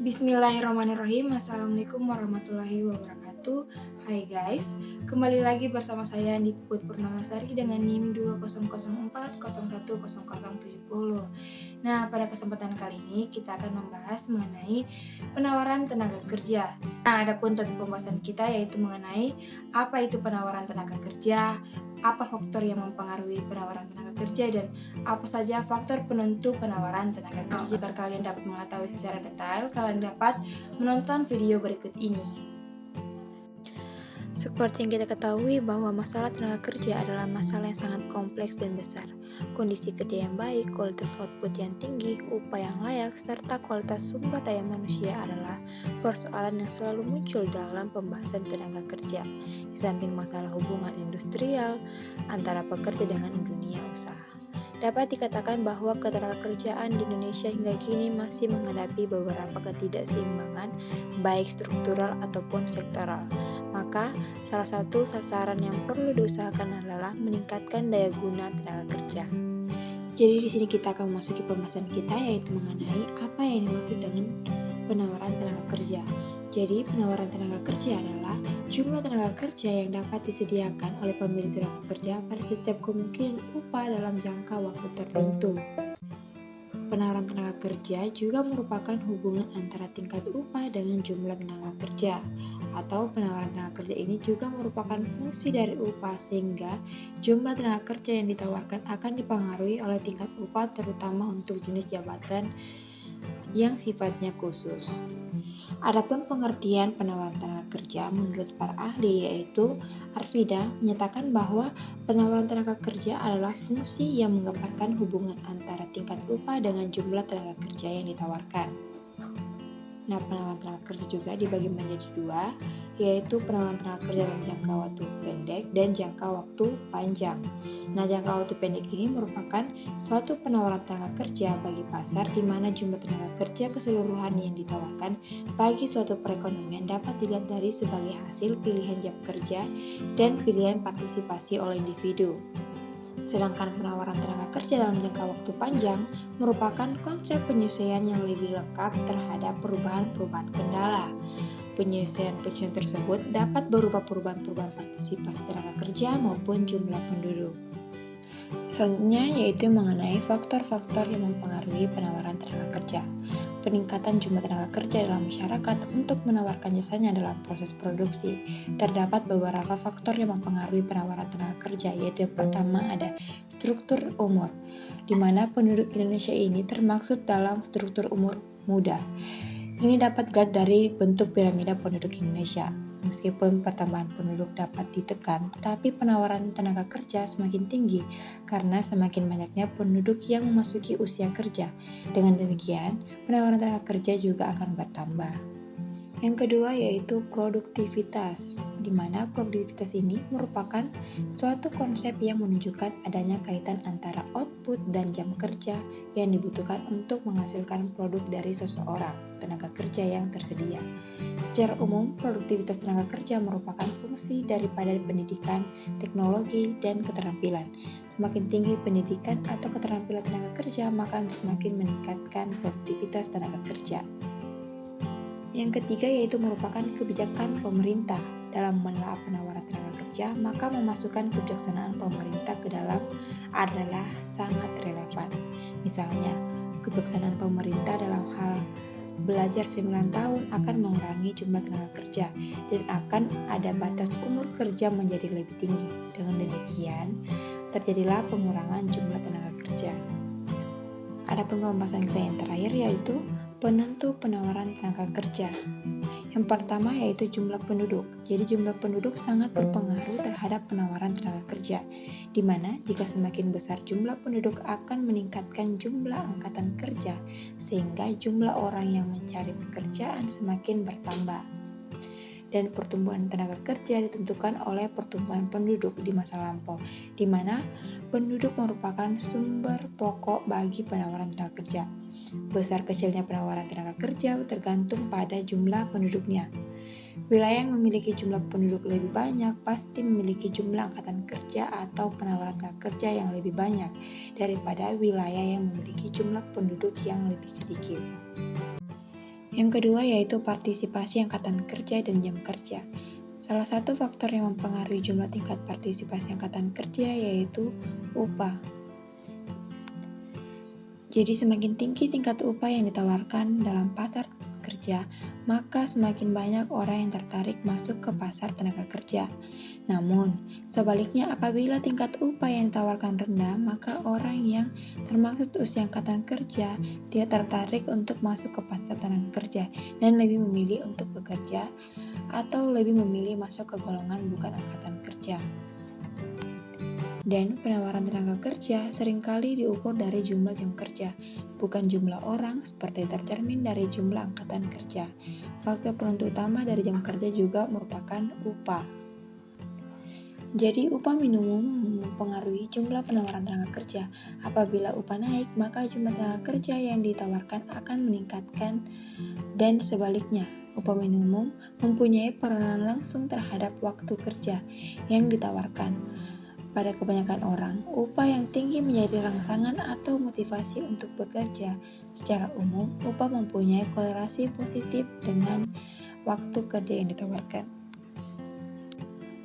Bismillahirrahmanirrahim. Assalamualaikum warahmatullahi wabarakatuh. Hai guys, kembali lagi bersama saya Andi Puput Purnamasari dengan NIM 2004010070. Nah, pada kesempatan kali ini kita akan membahas mengenai penawaran tenaga kerja. Nah, adapun topik pembahasan kita yaitu mengenai apa itu penawaran tenaga kerja, apa faktor yang mempengaruhi penawaran tenaga kerja, dan apa saja faktor penentu penawaran tenaga kerja. Agar kalian dapat mengetahui secara detail, kalian dapat menonton video berikut ini. Seperti yang kita ketahui bahwa masalah tenaga kerja adalah masalah yang sangat kompleks dan besar. Kondisi kerja yang baik, kualitas output yang tinggi, upah yang layak, serta kualitas sumber daya manusia adalah persoalan yang selalu muncul dalam pembahasan tenaga kerja. Di samping masalah hubungan industrial antara pekerja dengan dunia usaha. Dapat dikatakan bahwa ketenagakerjaan di Indonesia hingga kini masih menghadapi beberapa ketidakseimbangan, baik struktural ataupun sektoral. Maka, salah satu sasaran yang perlu diusahakan adalah meningkatkan daya guna tenaga kerja. Jadi di sini kita akan memasuki pembahasan kita yaitu mengenai apa yang dimaksud dengan penawaran tenaga kerja. Jadi penawaran tenaga kerja adalah jumlah tenaga kerja yang dapat disediakan oleh pemilik tenaga kerja pada setiap kemungkinan upah dalam jangka waktu tertentu. Penawaran tenaga kerja juga merupakan hubungan antara tingkat upah dengan jumlah tenaga kerja, atau penawaran tenaga kerja ini juga merupakan fungsi dari upah sehingga jumlah tenaga kerja yang ditawarkan akan dipengaruhi oleh tingkat upah terutama untuk jenis jabatan yang sifatnya khusus. Adapun pengertian penawaran tenaga kerja menurut para ahli yaitu Arvida menyatakan bahwa penawaran tenaga kerja adalah fungsi yang menggambarkan hubungan antara tingkat upah dengan jumlah tenaga kerja yang ditawarkan. Nah, penawaran tenaga kerja juga dibagi menjadi dua, yaitu penawaran tenaga kerja dalam jangka waktu pendek dan jangka waktu panjang. Nah, jangka waktu pendek ini merupakan suatu penawaran tenaga kerja bagi pasar di mana jumlah tenaga kerja keseluruhan yang ditawarkan bagi suatu perekonomian dapat dilihat dari sebagai hasil pilihan jam kerja dan pilihan partisipasi oleh individu. Sedangkan penawaran tenaga kerja dalam jangka waktu panjang merupakan konsep penyesuaian yang lebih lengkap terhadap perubahan-perubahan kendala. Penyesuaian tersebut dapat berupa perubahan-perubahan partisipasi tenaga kerja maupun jumlah penduduk. Selanjutnya yaitu mengenai faktor-faktor yang mempengaruhi penawaran tenaga kerja. Peningkatan jumlah tenaga kerja dalam masyarakat untuk menawarkan jasanya dalam proses produksi. Terdapat beberapa faktor yang mempengaruhi penawaran tenaga kerja, yaitu yang pertama ada struktur umur, di mana penduduk Indonesia ini termaksud dalam struktur umur muda. Ini dapat dilihat dari bentuk piramida penduduk Indonesia. Meskipun pertambahan penduduk dapat ditekan, tetapi penawaran tenaga kerja semakin tinggi karena semakin banyaknya penduduk yang memasuki usia kerja. Dengan demikian, penawaran tenaga kerja juga akan bertambah. Yang kedua yaitu produktivitas, di mana produktivitas ini merupakan suatu konsep yang menunjukkan adanya kaitan antara output dan jam kerja yang dibutuhkan untuk menghasilkan produk dari seseorang tenaga kerja yang tersedia. Secara umum, produktivitas tenaga kerja merupakan fungsi daripada pendidikan, teknologi, dan keterampilan. Semakin tinggi pendidikan atau keterampilan tenaga kerja, maka semakin meningkatkan produktivitas tenaga kerja. Yang ketiga yaitu merupakan kebijakan pemerintah dalam menelaah penawaran tenaga kerja, maka memasukkan kebijaksanaan pemerintah ke dalam adalah sangat relevan. Misalnya, kebijaksanaan pemerintah dalam hal belajar 9 tahun akan mengurangi jumlah tenaga kerja dan akan ada batas umur kerja menjadi lebih tinggi. Dengan demikian, terjadilah pengurangan jumlah tenaga kerja. Ada pembahasan kita yang terakhir yaitu penentu penawaran tenaga kerja. Yang pertama yaitu jumlah penduduk. Jadi jumlah penduduk sangat berpengaruh terhadap penawaran tenaga kerja, di mana jika semakin besar jumlah penduduk akan meningkatkan jumlah angkatan kerja, sehingga jumlah orang yang mencari pekerjaan semakin bertambah. Dan pertumbuhan tenaga kerja ditentukan oleh pertumbuhan penduduk di masa lampau, di mana penduduk merupakan sumber pokok bagi penawaran tenaga kerja. Besar kecilnya penawaran tenaga kerja tergantung pada jumlah penduduknya. Wilayah yang memiliki jumlah penduduk lebih banyak pasti memiliki jumlah angkatan kerja atau penawaran tenaga kerja yang lebih banyak daripada wilayah yang memiliki jumlah penduduk yang lebih sedikit. Yang kedua yaitu partisipasi angkatan kerja dan jam kerja. Salah satu faktor yang mempengaruhi jumlah tingkat partisipasi angkatan kerja yaitu upah. Jadi semakin tinggi tingkat upah yang ditawarkan dalam pasar kerja, maka semakin banyak orang yang tertarik masuk ke pasar tenaga kerja. Namun, sebaliknya apabila tingkat upah yang ditawarkan rendah, maka orang yang termaksud usia angkatan kerja tidak tertarik untuk masuk ke pasar tenaga kerja dan lebih memilih untuk bekerja atau lebih memilih masuk ke golongan bukan angkatan kerja. Dan penawaran tenaga kerja seringkali diukur dari jumlah jam kerja, bukan jumlah orang seperti tercermin dari jumlah angkatan kerja. Faktor penentu utama dari jam kerja juga merupakan upah. Jadi upah minimum mempengaruhi jumlah penawaran tenaga kerja. Apabila upah naik, maka jumlah tenaga kerja yang ditawarkan akan meningkatkan dan sebaliknya. Upah minimum mempunyai peranan langsung terhadap waktu kerja yang ditawarkan. Pada kebanyakan orang, upah yang tinggi menjadi rangsangan atau motivasi untuk bekerja. Secara umum, upah mempunyai korelasi positif dengan waktu kerja yang ditawarkan.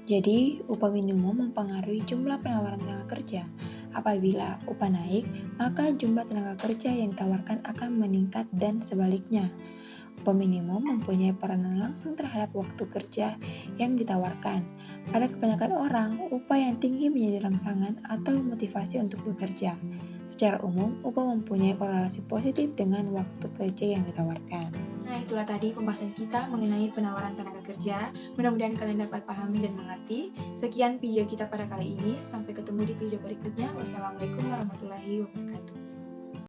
Jadi, upah minimum mempengaruhi jumlah penawaran tenaga kerja. Apabila upah naik, maka jumlah tenaga kerja yang ditawarkan akan meningkat dan sebaliknya. Upah minimum mempunyai peranan langsung terhadap waktu kerja yang ditawarkan. Pada kebanyakan orang, upah yang tinggi menjadi rangsangan atau motivasi untuk bekerja. Secara umum, upah mempunyai korelasi positif dengan waktu kerja yang ditawarkan. Nah, itulah tadi pembahasan kita mengenai penawaran tenaga kerja. Mudah-mudahan kalian dapat pahami dan mengerti. Sekian video kita pada kali ini. Sampai ketemu di video berikutnya. Wassalamualaikum warahmatullahi wabarakatuh.